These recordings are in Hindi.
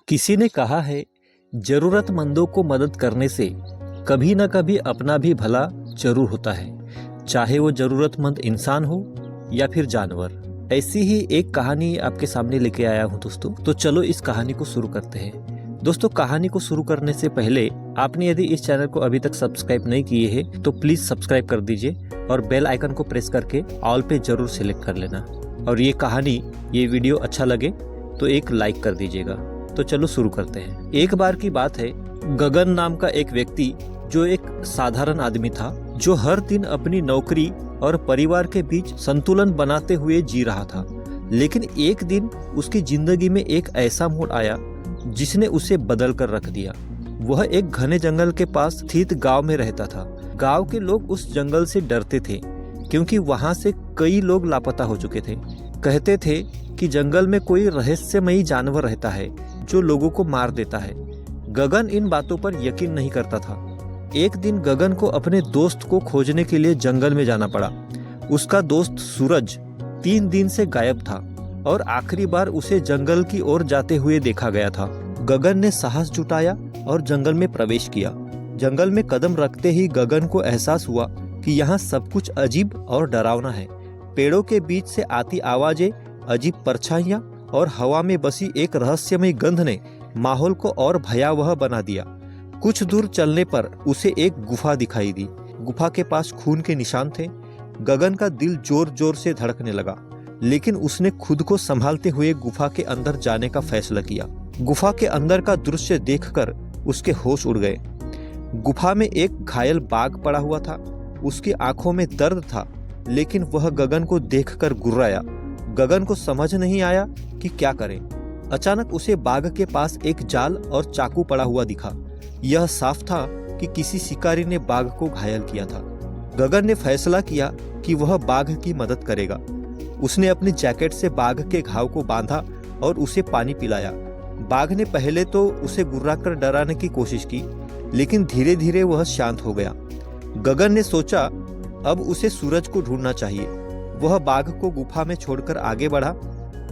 किसी ने कहा है, जरूरतमंदों को मदद करने से कभी न कभी अपना भी भला जरूर होता है, चाहे वो जरूरतमंद इंसान हो या फिर जानवर। ऐसी ही एक कहानी आपके सामने लेके आया हूँ दोस्तों। तो चलो इस कहानी को शुरू करते हैं। दोस्तों, कहानी को शुरू करने से पहले आपने यदि इस चैनल को अभी तक सब्सक्राइब नहीं किए हैं तो प्लीज सब्सक्राइब कर दीजिए और बेल आइकन को प्रेस करके ऑल पे जरूर सिलेक्ट कर लेना। और ये वीडियो अच्छा लगे तो एक लाइक कर दीजिएगा। तो चलो शुरू करते हैं। एक बार की बात है, गगन नाम का एक व्यक्ति जो एक साधारण आदमी था, जो हर दिन अपनी नौकरी और परिवार के बीच संतुलन बनाते हुए जी रहा था। लेकिन एक दिन उसकी जिंदगी में एक ऐसा मोड़ आया जिसने उसे बदल कर रख दिया। वह एक घने जंगल के पास स्थित गांव में रहता था। गांव के लोग उस जंगल से डरते थे क्योंकि वहां से कई लोग लापता हो चुके थे। कहते थे कि जंगल में कोई रहस्यमयी जानवर रहता है जो लोगों को मार देता है। गगन इन बातों पर यकीन नहीं करता था। एक दिन गगन को अपने दोस्त को खोजने के लिए जंगल में जाना पड़ा। उसका दोस्त सूरज 3 दिन से गायब था और आखिरी बार उसे जंगल की ओर जाते हुए देखा गया था। गगन ने साहस जुटाया और जंगल में प्रवेश किया। जंगल में कदम रखते ही गगन को एहसास हुआ कि यहाँ सब कुछ अजीब और डरावना है। पेड़ों के बीच से आती आवाजें, अजीब परछाइयां और हवा में बसी एक रहस्यमय गंध ने माहौल को और भयावह बना दिया। कुछ दूर चलने पर उसे एक गुफा दिखाई दी। गुफा के पास खून के निशान थे। गगन का दिल जोर जोर से धड़कने लगा, लेकिन उसने खुद को संभालते हुए गुफा के अंदर जाने का फैसला किया। गुफा के अंदर का दृश्य देखकर उसके होश उड़ गए। गुफा में एक घायल बाघ पड़ा हुआ था। उसकी आंखों में दर्द था, लेकिन वह गगन को देखकर गुर्राया। गगन को समझ नहीं आया कि क्या करे। अचानक उसे बाघ के पास एक जाल और चाकू पड़ा हुआ दिखा। यह साफ था कि किसी शिकारी ने बाघ को घायल किया था। गगन ने फैसला किया कि वह बाघ की मदद करेगा। उसने अपनी जैकेट से बाघ के घाव को बांधा और उसे पानी पिलाया। बाघ ने पहले तो उसे गुर्राकर डराने की कोशिश की, लेकिन धीरे धीरे वह शांत हो गया। गगन ने सोचा अब उसे सूरज को ढूंढना चाहिए। वह बाघ को गुफा में छोड़कर आगे बढ़ा,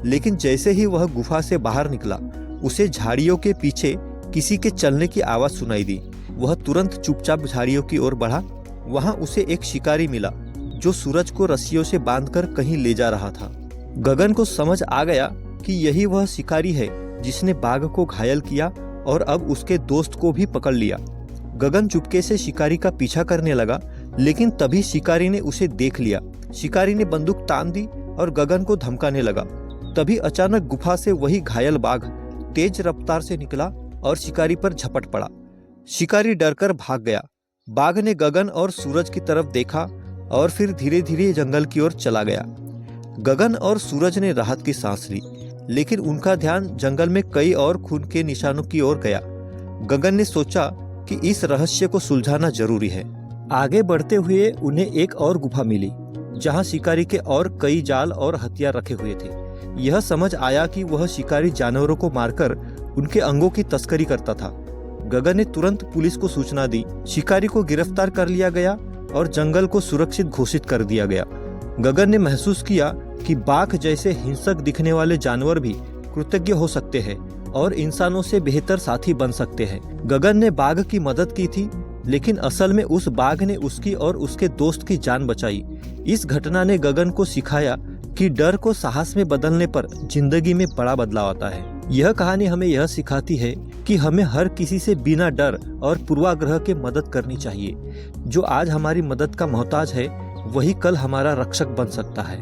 लेकिन जैसे ही वह गुफा से बाहर निकला, उसे झाड़ियों के पीछे किसी के चलने की आवाज सुनाई दी। वह तुरंत चुपचाप झाड़ियों की ओर बढ़ा। वहां उसे एक शिकारी मिला जो सूरज को रस्सियों से बांधकर कहीं ले जा रहा था। गगन को समझ आ गया कि यही वह शिकारी है जिसने बाघ को घायल किया और अब उसके दोस्त को भी पकड़ लिया। गगन चुपके से शिकारी का पीछा करने लगा, लेकिन तभी शिकारी ने उसे देख लिया। शिकारी ने बंदूक तान दी और गगन को धमकाने लगा। तभी अचानक गुफा से वही घायल बाघ तेज रफ्तार से निकला और शिकारी पर झपट पड़ा। शिकारी डरकर भाग गया। बाघ ने गगन और सूरज की तरफ देखा और फिर धीरे धीरे जंगल की ओर चला गया। गगन और सूरज ने राहत की सांस ली, लेकिन उनका ध्यान जंगल में कई और खून के निशानों की ओर गया। गगन ने सोचा कि इस रहस्य को सुलझाना जरूरी है। आगे बढ़ते हुए उन्हें एक और गुफा मिली, जहां शिकारी के और कई जाल और हथियार रखे हुए थे। यह समझ आया कि वह शिकारी जानवरों को मारकर उनके अंगों की तस्करी करता था। गगन ने तुरंत पुलिस को सूचना दी। शिकारी को गिरफ्तार कर लिया गया और जंगल को सुरक्षित घोषित कर दिया गया। गगन ने महसूस किया कि बाघ जैसे हिंसक दिखने वाले जानवर भी कृतज्ञ हो सकते हैं और इंसानों से बेहतर साथी बन सकते हैं। गगन ने बाघ की मदद की थी, लेकिन असल में उस बाघ ने उसकी और उसके दोस्त की जान बचाई। इस घटना ने गगन को सिखाया कि डर को साहस में बदलने पर जिंदगी में बड़ा बदलाव आता है। यह कहानी हमें यह सिखाती है कि हमें हर किसी से बिना डर और पूर्वाग्रह के मदद करनी चाहिए। जो आज हमारी मदद का मोहताज है, वही कल हमारा रक्षक बन सकता है।